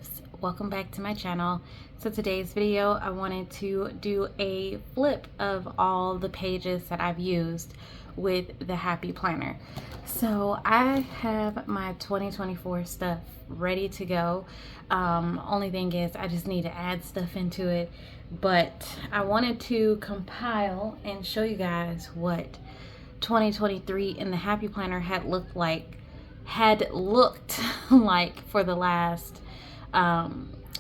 loves, welcome back to my channel. So today's video I wanted to do a flip of all the pages that I've used with the Happy Planner. So I have my 2024 stuff ready to go. Only thing is I just need to add stuff into it, but I wanted to compile and show you guys what 2023 in the Happy Planner had looked like for the last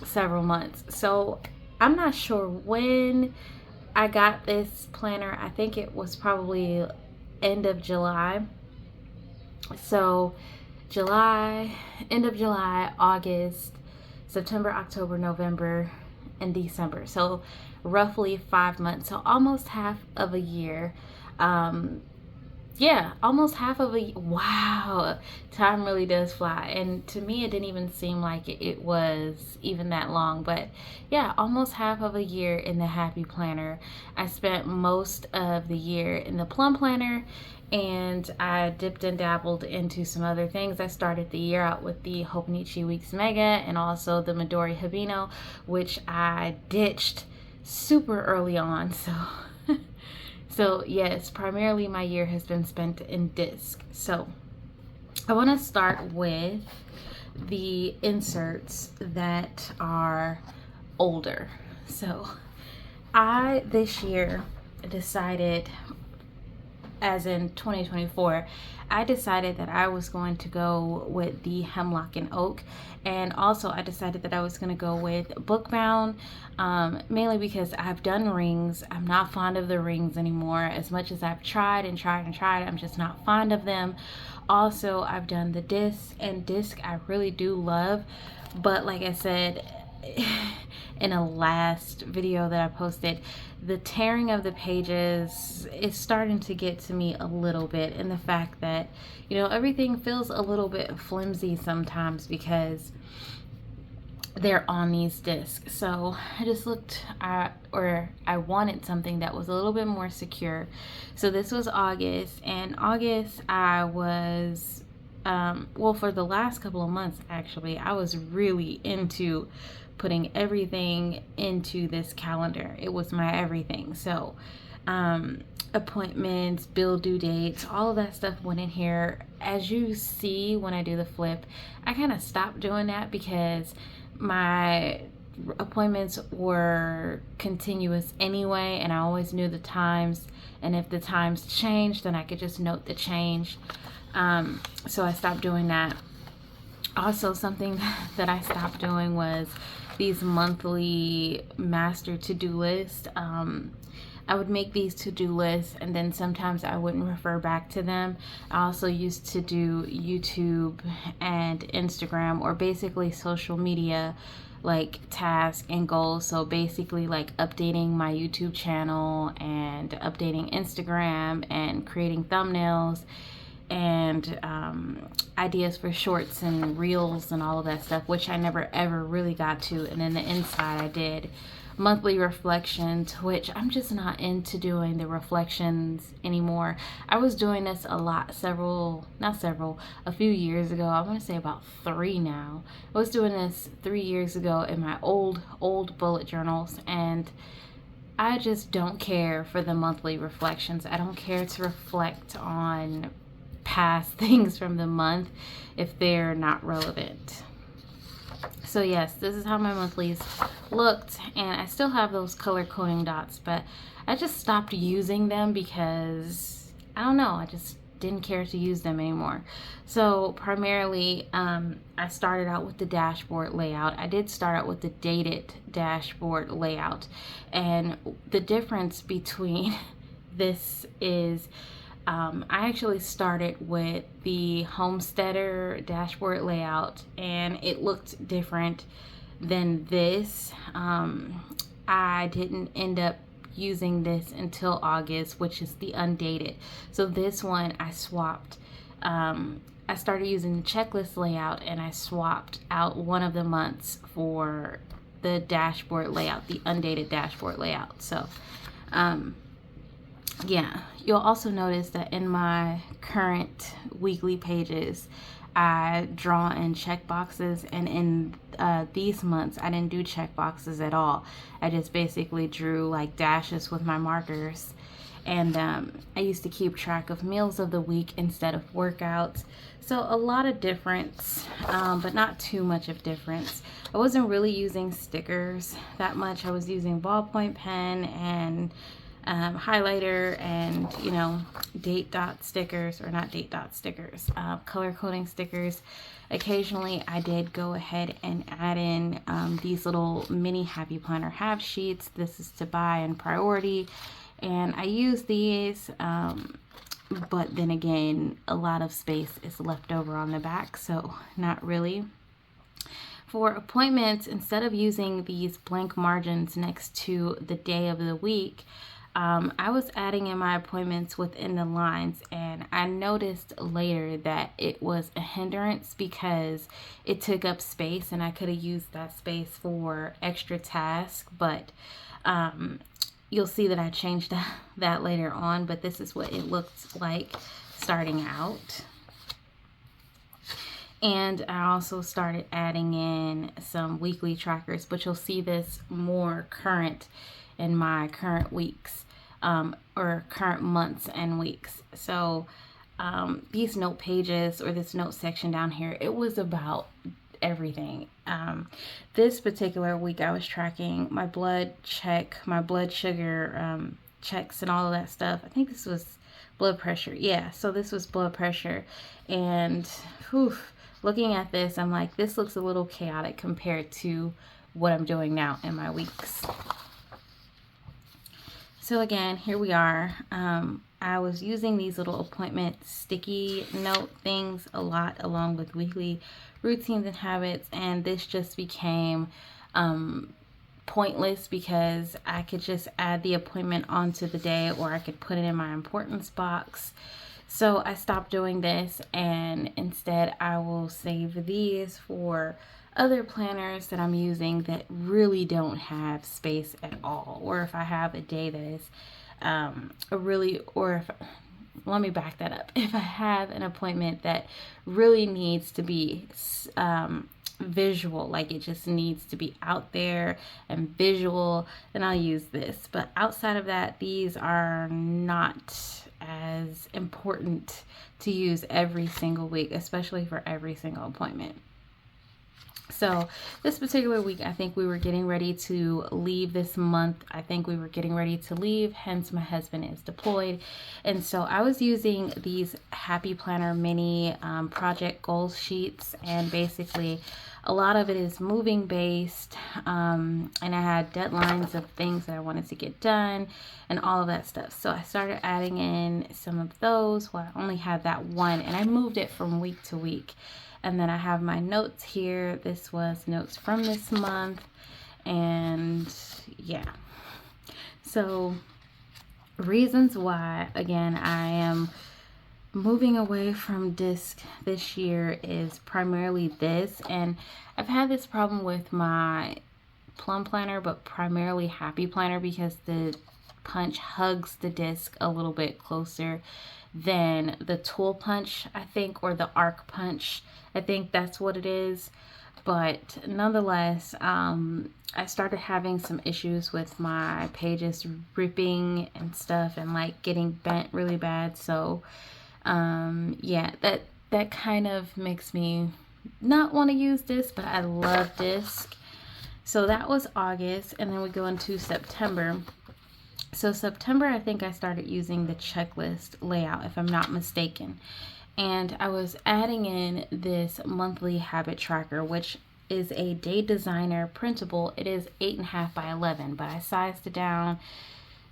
several months. So I'm not sure when I got this planner. I think it was probably end of July. So end of July, August, September, October, November, and December. So roughly 5 months. So almost half of a year. Yeah, almost half of a, wow, time really does fly. And to me, it didn't even seem like it was even that long. But yeah, almost half of a year in the Happy Planner. I spent most of the year in the Plum Planner, and I dipped and dabbled into some other things. I started the year out with the Hobonichi Weeks Mega and also the Midori Habino, which I ditched super early on. So yes, primarily my year has been spent in disc. So I want to start with the inserts that are older. So I this year decided, as in 2024, I decided that I was going to go with the Hemlock and Oak, and also I decided that I was going to go with Bookbound, mainly because I've done rings. I'm not fond of the rings anymore. As much as I've tried and tried and tried, I'm just not fond of them. Also, I've done the disc, and disc I really do love, but like I said in a last video that I posted, the tearing of the pages is starting to get to me a little bit, and the fact that, you know, everything feels a little bit flimsy sometimes because they're on these discs. So I just looked at, or I wanted something that was a little bit more secure. So this was August, and August I was well, for the last couple of months actually, I was really into putting everything into this calendar. It was my everything. So appointments, bill due dates, all of that stuff went in here. As you see when I do the flip, I kind of stopped doing that because my appointments were continuous anyway, and I always knew the times, and if the times changed, then I could just note the change. So I stopped doing that. Also, something that I stopped doing was these monthly master to-do lists. I would make these to-do lists, and then sometimes I wouldn't refer back to them. I also used to do YouTube and Instagram, or basically social media like tasks and goals. So basically like updating my YouTube channel and updating Instagram and creating thumbnails and ideas for shorts and reels and all of that stuff, which I never ever really got to. And then the inside I did monthly reflections, which I'm just not into doing the reflections anymore. I was doing this a lot, a few years ago. I want to say about 3 now. I was doing this 3 years ago in my old bullet journals, and I just don't care for the monthly reflections. I don't care to reflect on past things from the month if they're not relevant. So yes, this is how my monthlies looked, and I still have those color coding dots, but I just stopped using them because I don't know, I just didn't care to use them anymore. So primarily I started out with the dashboard layout. I did start out with the dated dashboard layout, and the difference between this is I actually started with the Homesteader dashboard layout, and it looked different than this. I didn't end up using this until August, which is the undated. So this one I swapped. I started using the checklist layout, and I swapped out one of the months for the dashboard layout, the undated dashboard layout. So yeah, you'll also notice that in my current weekly pages, I draw in check boxes, and in these months I didn't do check boxes at all. I just basically drew like dashes with my markers. And I used to keep track of meals of the week instead of workouts. So a lot of difference, but not too much of difference. I wasn't really using stickers that much. I was using ballpoint pen and highlighter and, you know, date dot stickers, or not date dot stickers, color coding stickers. Occasionally I did go ahead and add in these little mini happy planner half sheets. This is to buy in priority, and I use these, but then again, a lot of space is left over on the back, so not really. For appointments, instead of using these blank margins next to the day of the week, I was adding in my appointments within the lines, and I noticed later that it was a hindrance because it took up space, and I could have used that space for extra tasks, but you'll see that I changed that later on, but this is what it looked like starting out. And I also started adding in some weekly trackers, but you'll see this more current in my current weeks, or current months and weeks. So these note pages, or this note section down here, it was about everything. This particular week I was tracking my blood check, my blood sugar checks and all of that stuff. I think this was blood pressure. Yeah, so this was blood pressure. And whew, looking at this, I'm like, this looks a little chaotic compared to what I'm doing now in my weeks. So again, here we are. I was using these little appointment sticky note things a lot, along with weekly routines and habits, and this just became pointless because I could just add the appointment onto the day, or I could put it in my importance box. So I stopped doing this, and instead I will save these for other planners that I'm using that really don't have space at all, or if I have a day that is let me back that up. If I have an appointment that really needs to be visual, like it just needs to be out there and visual, then I'll use this. But outside of that, these are not as important to use every single week, especially for every single appointment. So this particular week, I think we were getting ready to leave this month. I think we were getting ready to leave, hence my husband is deployed. And so I was using these Happy Planner mini project goals sheets, and basically a lot of it is moving based, and I had deadlines of things that I wanted to get done and all of that stuff. So I started adding in some of those. Well, I only had that one, and I moved it from week to week. And then I have my notes here. This was notes from this month. And yeah. So reasons why, again, I am moving away from disc this year is primarily this. And I've had this problem with my plum planner, but primarily Happy Planner, because the punch hugs the disc a little bit closer than the tool punch, I think, or the arc punch. I think that's what it is. But nonetheless, I started having some issues with my pages ripping and stuff, and like getting bent really bad. So yeah, that kind of makes me not want to use this, but I love disc. So that was August, and then we go into September. So September, I think I started using the checklist layout, if I'm not mistaken. And I was adding in this monthly habit tracker, which is a Day Designer printable. It is 8.5 by 11, but I sized it down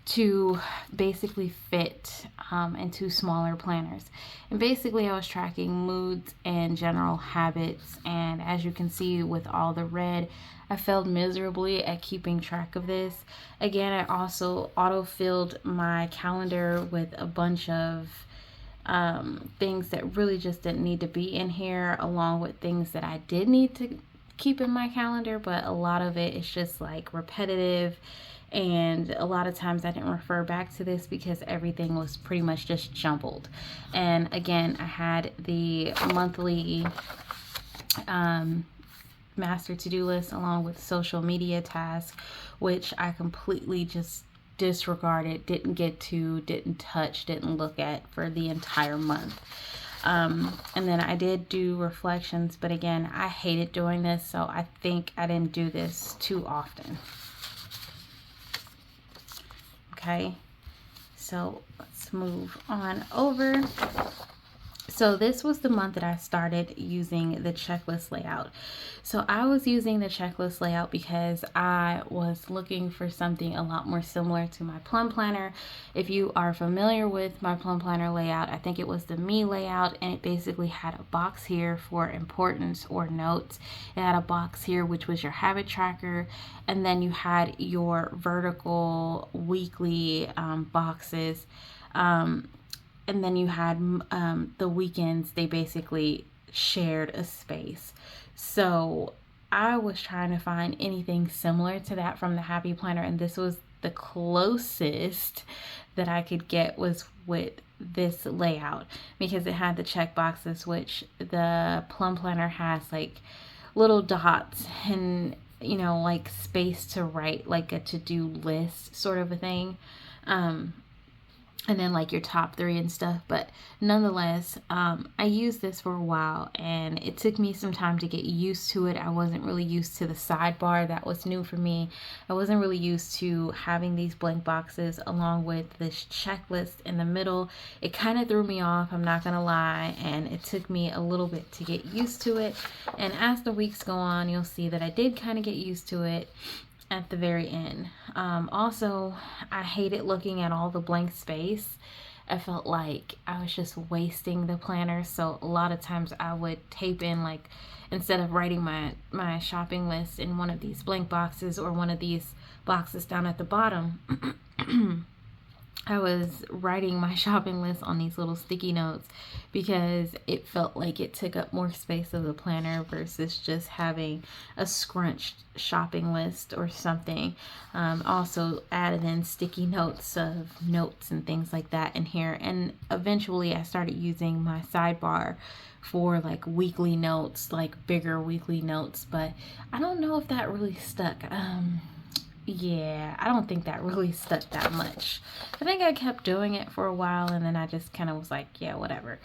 to basically fit into smaller planners. And basically I was tracking moods and general habits, and as you can see with all the red, I failed miserably at keeping track of this. Again, I also auto-filled my calendar with a bunch of things that really just didn't need to be in here, along with things that I did need to keep in my calendar, but a lot of it is just like repetitive And a lot of times I didn't refer back to this because everything was pretty much just jumbled. And again, I had the monthly master to-do list along with social media tasks, which I completely just disregarded, didn't get to, didn't touch, didn't look at for the entire month. And then I did do reflections, but again, I hated doing this, so I think I didn't do this too often. Okay, so let's move on over. So this was the month that I started using the checklist layout. So I was using the checklist layout because I was looking for something a lot more similar to my plum planner. If you are familiar with my plum planner layout, I think it was the me layout, and it basically had a box here for importance or notes. It had a box here which was your habit tracker, and then you had your vertical weekly boxes. And then you had the weekends, they basically shared a space. So I was trying to find anything similar to that from the Happy Planner, and this was the closest that I could get was with this layout, because it had the check boxes, which the Plum Planner has like little dots and, you know, like space to write, like a to-do list sort of a thing. And then like your top 3 and stuff. But nonetheless, I used this for a while, and it took me some time to get used to it. I wasn't really used to the sidebar. That was new for me. I wasn't really used to having these blank boxes along with this checklist in the middle. It kind of threw me off, I'm not gonna lie, and it took me a little bit to get used to it. And as the weeks go on, you'll see that I did kind of get used to it at the very end. Also, I hated looking at all the blank space. I felt like I was just wasting the planner. So a lot of times I would tape in, like, instead of writing my shopping list in one of these blank boxes or one of these boxes down at the bottom, I was writing my shopping list on these little sticky notes because it felt like it took up more space of the planner versus just having a scrunched shopping list or something. Also added in sticky notes of notes and things like that in here. And eventually I started using my sidebar for like weekly notes, like bigger weekly notes, but I don't know if that really stuck. Yeah, I don't think that really stuck that much. I think I kept doing it for a while, and then I just kind of was like, yeah, whatever.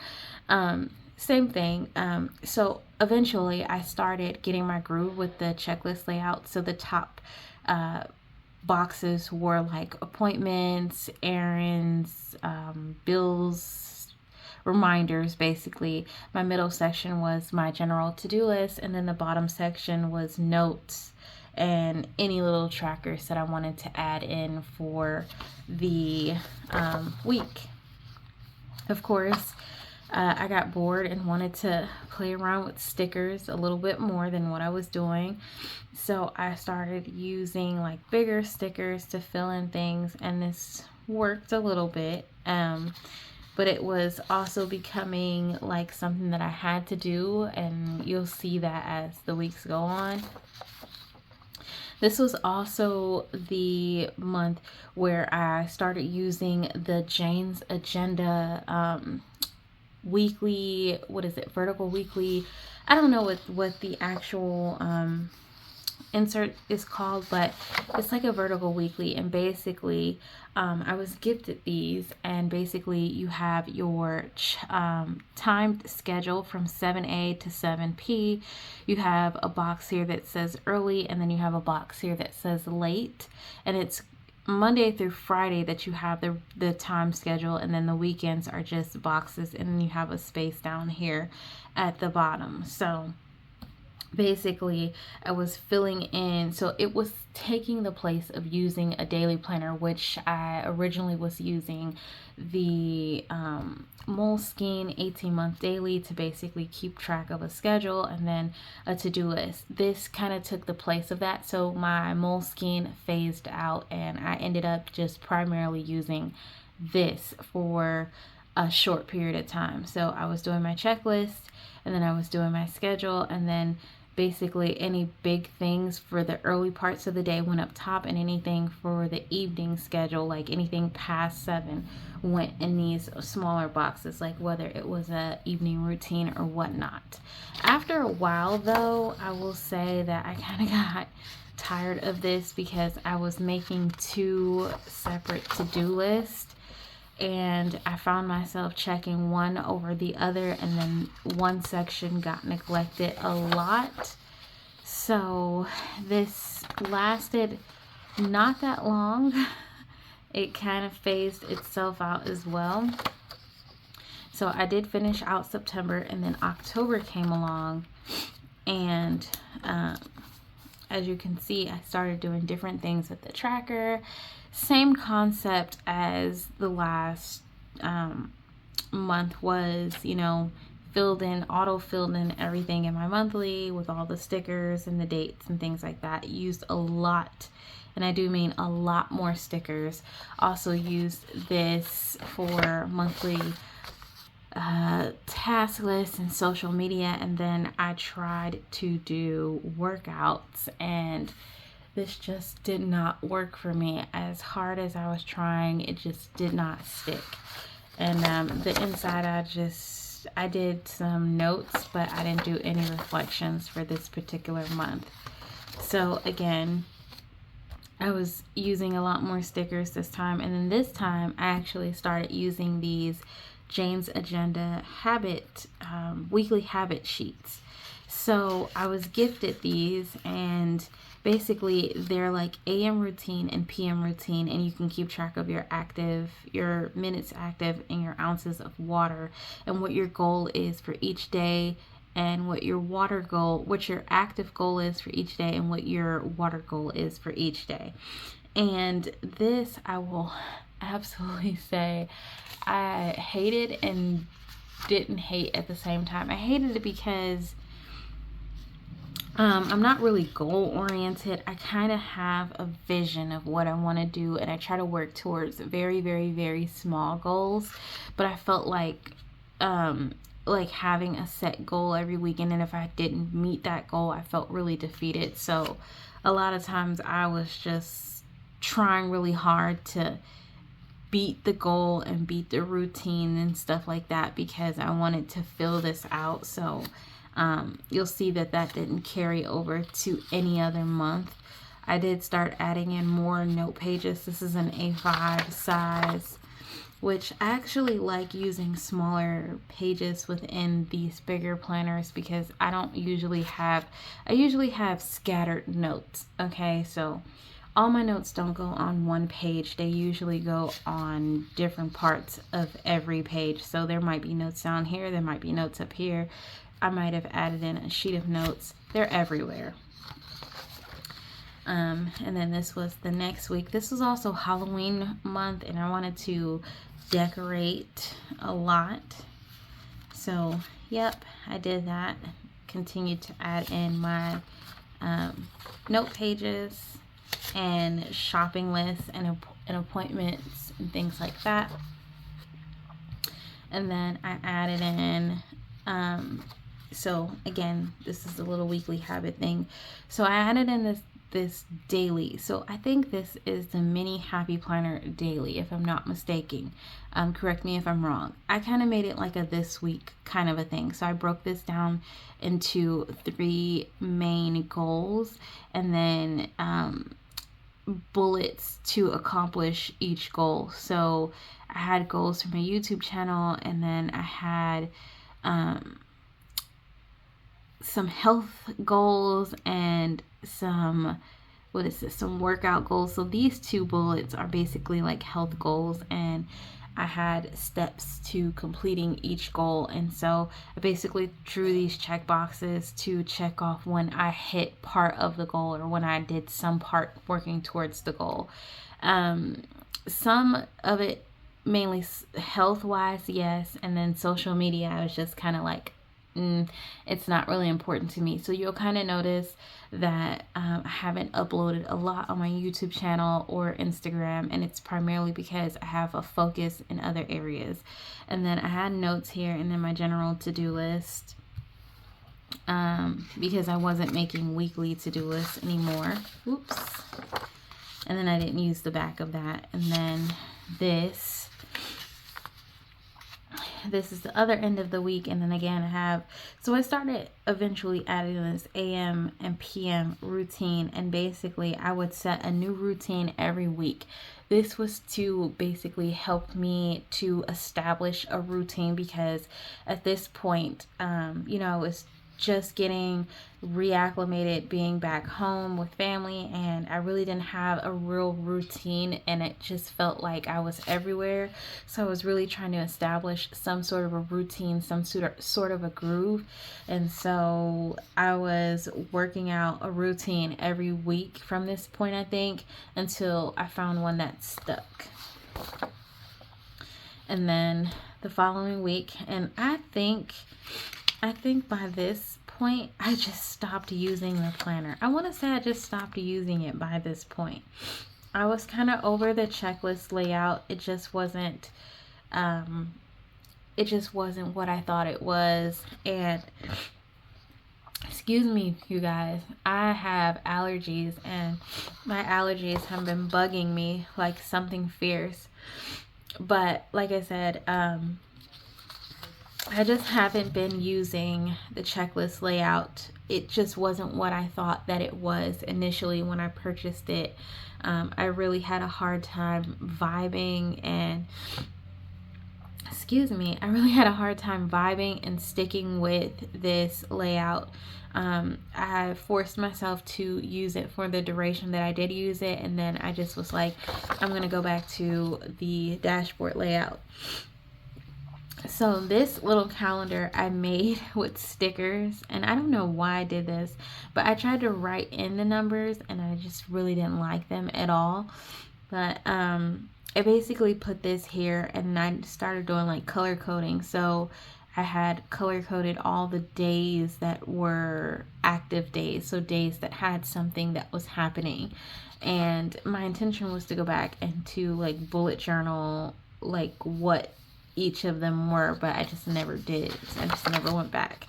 Same thing. So eventually I started getting my groove with the checklist layout. So the top boxes were like appointments, errands, bills, reminders. Basically, my middle section was my general to-do list, and then the bottom section was notes and any little trackers that I wanted to add in for the week. Of course, I got bored and wanted to play around with stickers a little bit more than what I was doing. So I started using like bigger stickers to fill in things, and this worked a little bit. But it was also becoming like something that I had to do, and you'll see that as the weeks go on. This was also the month where I started using the Jane's Agenda weekly, what is it, vertical weekly, I don't know what the actual insert is called, but it's like a vertical weekly. And basically I was gifted these, and basically you have your timed schedule from 7 a to 7 p. You have a box here that says early, and then you have a box here that says late, and it's Monday through Friday that you have the time schedule, and then the weekends are just boxes, and then you have a space down here at the bottom. So basically I was filling in, so it was taking the place of using a daily planner, which I originally was using the Moleskine 18-month daily to basically keep track of a schedule, and then a to-do list. This kind of took the place of that, so my Moleskine phased out, and I ended up just primarily using this for a short period of time. So I was doing my checklist, and then I was doing my schedule, and then basically any big things for the early parts of the day went up top, and anything for the evening schedule, like anything past 7, went in these smaller boxes, like whether it was a evening routine or whatnot. After a while though, I will say that I kind of got tired of this because I was making 2 separate to-do lists, and I found myself checking one over the other, and then one section got neglected a lot. So this lasted not that long. It kind of phased itself out as well. So I did finish out September, and then October came along, and as you can see, I started doing different things with the tracker. Same concept as the last month was, you know, auto filled in everything in my monthly with all the stickers and the dates and things like that. Used a lot, and I do mean a lot more stickers. Also used this for monthly task lists and social media, and then I tried to do workouts, and this just did not work for me. As hard as I was trying, it just did not stick. And the inside, I did some notes, but I didn't do any reflections for this particular month. So again, I was using a lot more stickers this time, and then this time I actually started using these Jane's Agenda weekly habit sheets. So I was gifted these, and basically they're like AM routine and PM routine, and you can keep track of your minutes active and your ounces of water, and what your goal is for each day, and what your active goal is for each day, and what your water goal is for each day. And this, I will absolutely say, I hated and didn't hate at the same time. I hated it because I'm not really goal oriented. I kind of have a vision of what I want to do, and I try to work towards very, very, very small goals. But I felt like having a set goal every weekend, and if I didn't meet that goal, I felt really defeated. So a lot of times I was just trying really hard to beat the goal and beat the routine and stuff like that, because I wanted to fill this out. So you'll see that didn't carry over to any other month. I did start adding in more note pages. This is an A5 size, which I actually like using smaller pages within these bigger planners, because I usually have scattered notes. Okay, so all my notes don't go on one page. They usually go on different parts of every page. So there might be notes down here, there might be notes up here. I might have added in a sheet of notes. They're everywhere. And then this was the next week. This was also Halloween month, and I wanted to decorate a lot. So, yep, I did that. Continued to add in my note pages and shopping lists and appointments and things like that. And then I added in so again, this is a little weekly habit thing. So I added in this daily. So I think this is the mini happy planner daily, if I'm not mistaken. Correct me if I'm wrong. I kind of made it like a this week kind of a thing. So I broke this down into 3 main goals, and then bullets to accomplish each goal. So I had goals for my YouTube channel, and then I had some health goals and some workout goals. So these 2 bullets are basically like health goals, and I had steps to completing each goal. And so I basically drew these check boxes to check off when I hit part of the goal, or when I did some part working towards the goal. Some of it mainly health wise, yes, and then social media, I was just kind of like, it's not really important to me. So you'll kind of notice that I haven't uploaded a lot on my YouTube channel or Instagram, and it's primarily because I have a focus in other areas. And then I had notes here, and then my general to-do list. because I wasn't making weekly to-do lists anymore. Oops. And then I didn't use the back of that. And then this is the other end of the week. And then again, so I started eventually adding this AM and PM routine, and basically I would set a new routine every week. This was to basically help me to establish a routine, because at this point, I was just getting reacclimated, being back home with family, and I really didn't have a real routine, and it just felt like I was everywhere. So I was really trying to establish some sort of a routine, some sort of a groove. And so I was working out a routine every week from this point, I think, until I found one that stuck. And then the following week, and I think by this point, I just stopped using the planner. I want to say I just stopped using it by this point. I was kind of over the checklist layout. It just wasn't what I thought it was. And excuse me, you guys, I have allergies, and my allergies have been bugging me like something fierce. But like I said, I just haven't been using the checklist layout. It just wasn't what I thought that it was initially when I purchased it. I really had a hard time vibing and sticking with this layout. I forced myself to use it for the duration that I did use it, and then I just was like, I'm going to go back to the dashboard layout. So this little calendar I made with stickers, and I don't know why I did this, but I tried to write in the numbers and I just really didn't like them at all. But I basically put this here, and I started doing like color coding. So I had color coded all the days that were active days, so days that had something that was happening. And my intention was to go back and to like bullet journal like what each of them were, but I just never did. I just never went back.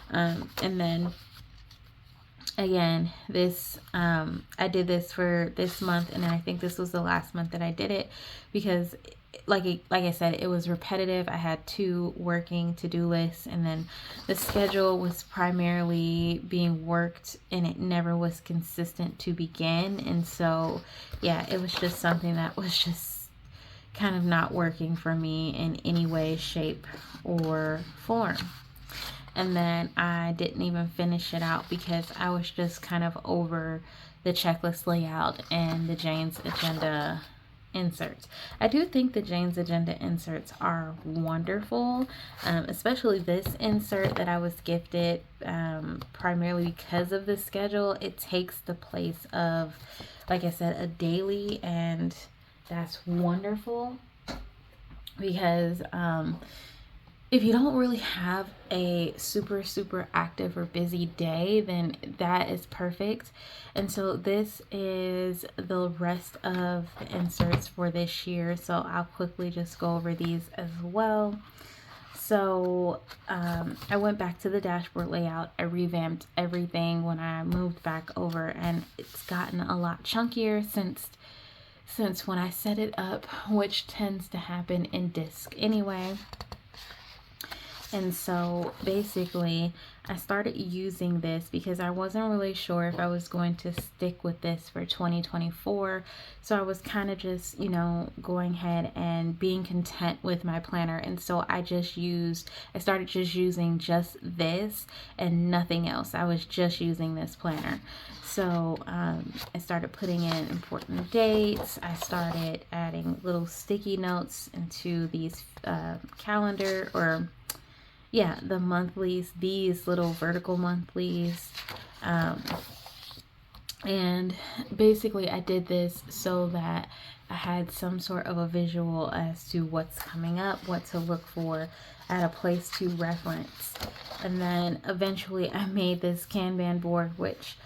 And then again, this I did this for this month, and then I think this was the last month that I did it, because like I said, it was repetitive. I had 2 working to-do lists, and then the schedule was primarily being worked, and it never was consistent to begin. And so yeah, it was just something that was just kind of not working for me in any way, shape, or form. And then I didn't even finish it out because I was just kind of over the checklist layout and the Jane's Agenda inserts. I do think the Jane's Agenda inserts are wonderful, especially this insert that I was gifted primarily because of the schedule. It takes the place of, like I said, a daily, and that's wonderful, because if you don't really have a super active or busy day, then that is perfect. And so this is the rest of the inserts for this year, so I'll quickly just go over these as well. So I went back to the dashboard layout. I revamped everything when I moved back over, and it's gotten a lot chunkier since when I set it up, which tends to happen in Disc anyway. And so basically I started using this because I wasn't really sure if I was going to stick with this for 2024. So I was kind of just, going ahead and being content with my planner. And so I started just using just this and nothing else. I was just using this planner. So I started putting in important dates. I started adding little sticky notes into these the monthlies, these little vertical monthlies. And basically I did this so that I had some sort of a visual as to what's coming up, what to look for, at a place to reference. And then eventually I made this Kanban board, which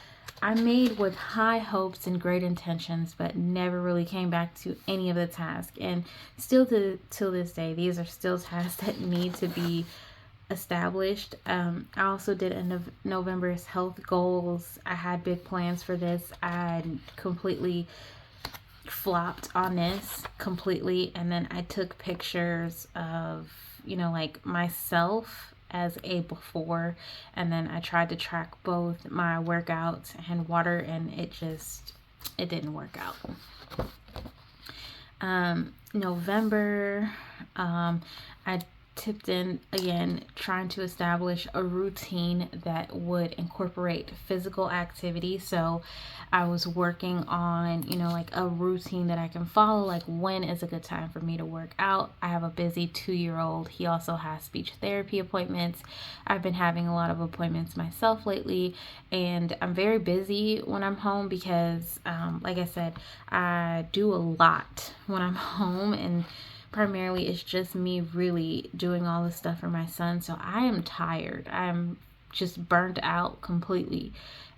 I made with high hopes and great intentions, but never really came back to any of the tasks. And still till this day, these are still tasks that need to be established. I also did a November's health goals. I had big plans for this. I completely flopped on this completely, and then I took pictures of, you know, like myself as a before, and then I tried to track both my workouts and water, and it didn't work out. November, I tipped in again, trying to establish a routine that would incorporate physical activity. So I was working on, you know, like a routine that I can follow, like when is a good time for me to work out. I have a busy 2-year-old. He also has speech therapy appointments. I've been having a lot of appointments myself lately, and I'm very busy when I'm home because, like I said, I do a lot when I'm home, and primarily it's just me really doing all this stuff for my son. So I am tired. I'm just burnt out completely.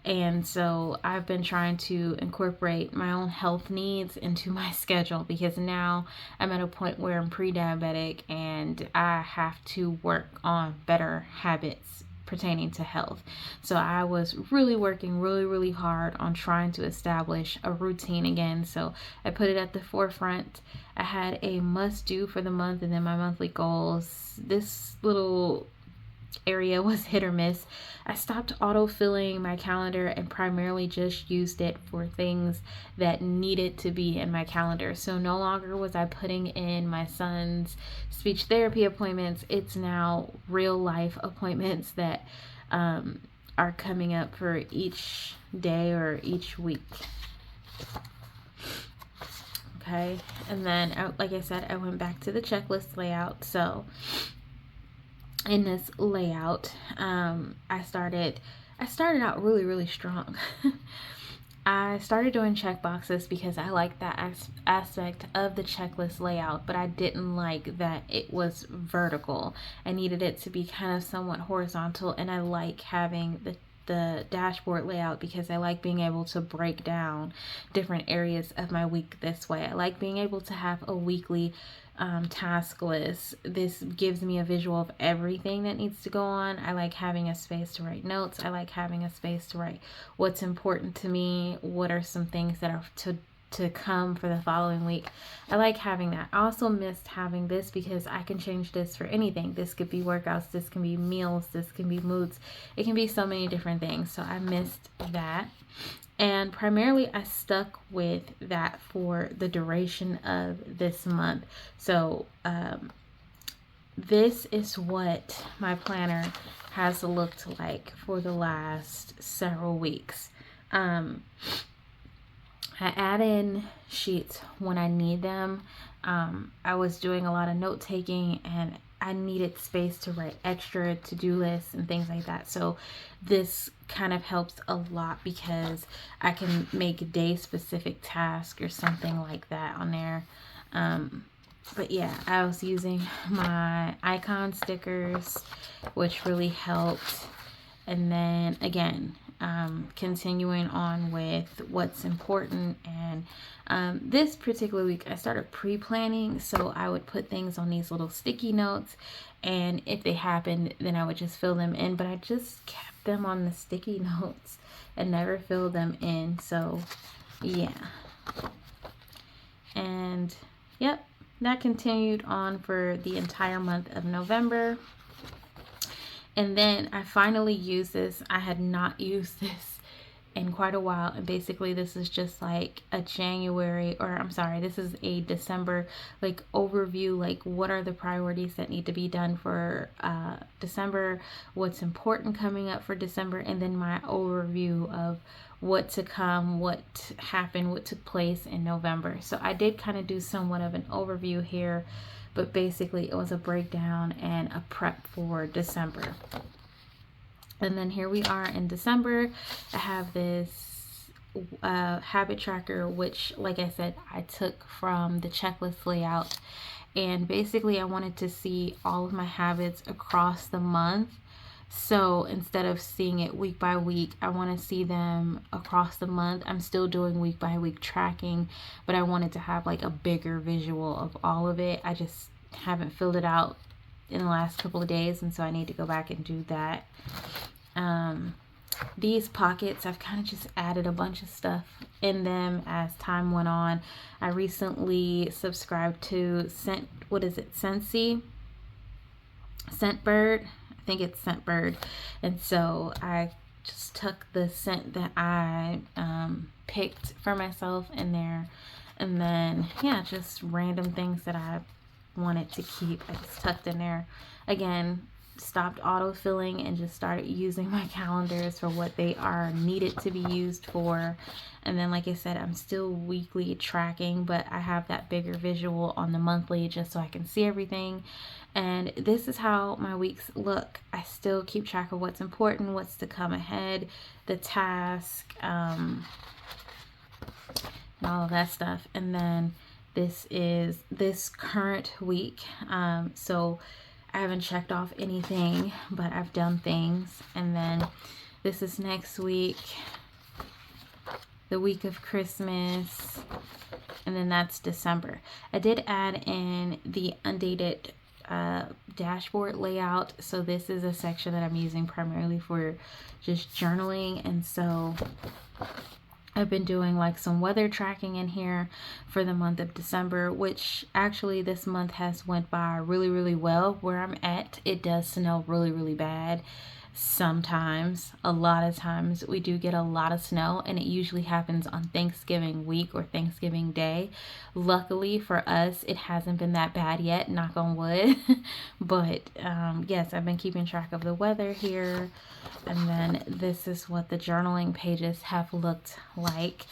And so I've been trying to incorporate my own health needs into my schedule, because now I'm at a point where I'm pre-diabetic and I have to work on better habits pertaining to health. So I was really working really hard on trying to establish a routine again. So I put it at the forefront. I had a must do for the month, and then my monthly goals. This little area was hit or miss. I stopped autofilling my calendar and primarily just used it for things that needed to be in my calendar. So no longer was I putting in my son's speech therapy appointments. It's now real life appointments that are coming up for each day or each week. Okay, and then like I said, I went back to the checklist layout. So in this layout, I started out really strong. I started doing check boxes because I like that aspect of the checklist layout, but I didn't like that it was vertical. I needed it to be kind of somewhat horizontal, and I like having the dashboard layout because I like being able to break down different areas of my week this way. I like being able to have a weekly task list. This gives me a visual of everything that needs to go on. I like having a space to write notes. I like having a space to write what's important to me, what are some things that are to come for the following week. I like having that. I also missed having this because I can change this for anything. This could be workouts, this can be meals, this can be moods. It can be so many different things. So I missed that. And primarily I stuck with that for the duration of this month. So this is what my planner has looked like for the last several weeks. I add in sheets when I need them. I was doing a lot of note taking, and I needed space to write extra to-do lists and things like that. So this kind of helps a lot because I can make day specific tasks or something like that on there. But yeah, I was using my icon stickers, which really helped. And then again, continuing on with what's important. And this particular week I started pre-planning, so I would put things on these little sticky notes, and if they happened then I would just fill them in, but I just kept them on the sticky notes and never filled them in. So yeah, and yep, that continued on for the entire month of November. And then I finally used this. I had not used this in quite a while, and basically this is just like a January, or I'm sorry, this is a December like overview, like what are the priorities that need to be done for December, what's important coming up for December, and then my overview of what to come, what happened, what took place in November. So I did kind of do somewhat of an overview here, but basically it was a breakdown and a prep for December. And then here we are in December. I have this habit tracker, which, like I said, I took from the checklist layout. And basically I wanted to see all of my habits across the month. So instead of seeing it week by week, I want to see them across the month. I'm still doing week by week tracking, but I wanted to have like a bigger visual of all of it. I just haven't filled it out in the last couple of days, and so I need to go back and do that. These pockets, I've kind of just added a bunch of stuff in them as time went on. I recently subscribed to Scentbird. I think it's Scentbird. And so I just took the scent that I picked for myself in there, and then yeah, just random things that I wanted to keep, I just tucked in there. Again, stopped autofilling and just started using my calendars for what they are needed to be used for. And then, like I said, I'm still weekly tracking, but I have that bigger visual on the monthly just so I can see everything. And this is how my weeks look. I still keep track of what's important, what's to come ahead, the task, and all of that stuff. And then this is this current week. So I haven't checked off anything, but I've done things. And then this is next week, the week of Christmas, and then that's December. I did add in the undated dashboard layout. So this is a section that I'm using primarily for just journaling. And so I've been doing like some weather tracking in here for the month of December, which actually this month has went by really, really well. Where I'm at, it does snow really, really bad. Sometimes, a lot of times, we do get a lot of snow, and it usually happens on Thanksgiving week or Thanksgiving Day. Luckily for us, it hasn't been that bad yet, knock on wood. But yes, I've been keeping track of the weather here. And then this is what the journaling pages have looked like.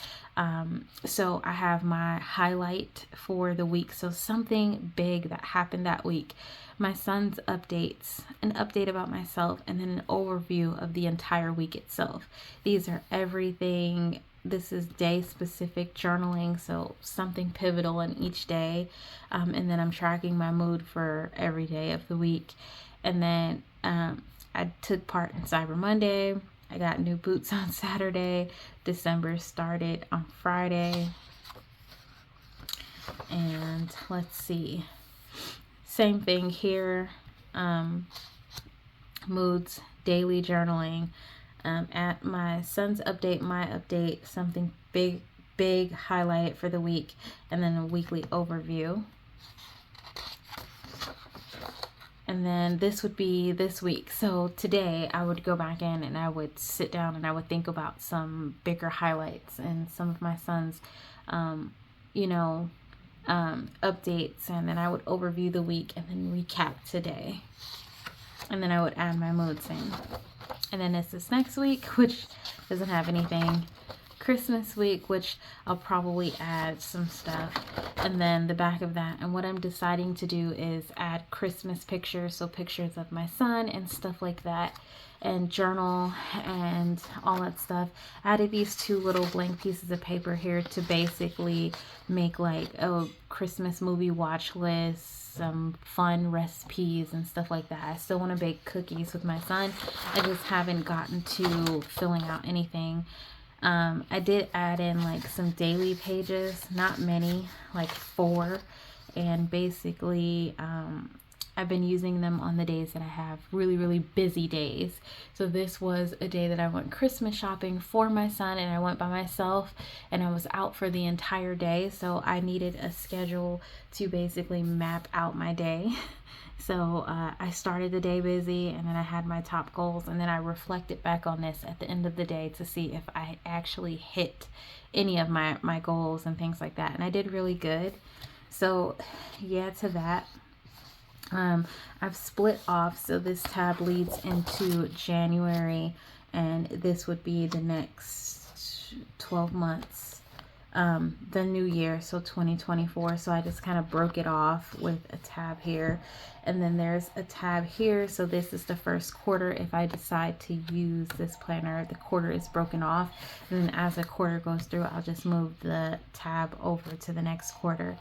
So I have my highlight for the week. So something big that happened that week. My son's updates, an update about myself, and then an overview of the entire week itself. These are everything. This is day specific journaling, so something pivotal in each day. And then I'm tracking my mood for every day of the week. And then I took part in Cyber Monday. I got new boots on Saturday. December started on Friday. And let's see. Same thing here. Moods, daily journaling. At my son's update, my update, something big highlighted for the week, and then a weekly overview. And then this would be this week. So today I would go back in and I would sit down and I would think about some bigger highlights and some of my son's, updates. And then I would overview the week and then recap today. And then I would add my moods in. And then this is next week, which doesn't have anything. Christmas week, which I'll probably add some stuff, and then the back of that. And what I'm deciding to do is add Christmas pictures, so pictures of my son and stuff like that, and journal and all that stuff. I added these two little blank pieces of paper here to basically make like a Christmas movie watch list, some fun recipes and stuff like that. I still want to bake cookies with my son. I just haven't gotten to filling out anything. I did add in like some daily pages, not many, like 4, and basically I've been using them on the days that I have really, really busy days. So this was a day that I went Christmas shopping for my son, and I went by myself, and I was out for the entire day, so I needed a schedule to basically map out my day. So I started the day busy, and then I had my top goals, and then I reflected back on this at the end of the day to see if I actually hit any of my goals and things like that. And I did really good. So yeah, to that. I've split off, so this tab leads into January, and this would be the next 12 months. The new year, so 2024. So I just kind of broke it off with a tab here, and then there's a tab here. So this is the first quarter. If I decide to use this planner, the quarter is broken off, and then as the quarter goes through, I'll just move the tab over to the next quarter.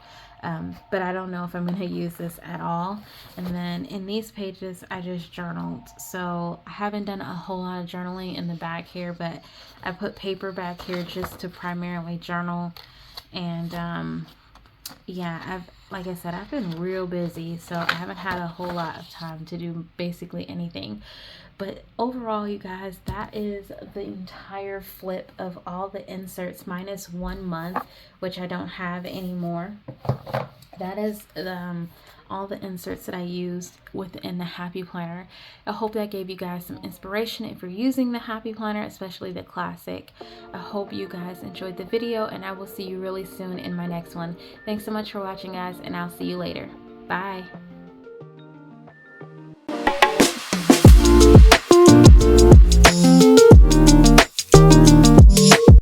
But I don't know if I'm going to use this at all. And then in these pages, I just journaled. So I haven't done a whole lot of journaling in the back here, but I put paper back here just to primarily journal. And yeah, like I said, I've been real busy, so I haven't had a whole lot of time to do basically anything. But overall, you guys, that is the entire flip of all the inserts minus 1 month, which I don't have anymore. That is all the inserts that I used within the Happy Planner. I hope that gave you guys some inspiration if you're using the Happy Planner, especially the Classic. I hope you guys enjoyed the video, and I will see you really soon in my next one. Thanks so much for watching, guys, and I'll see you later. Bye.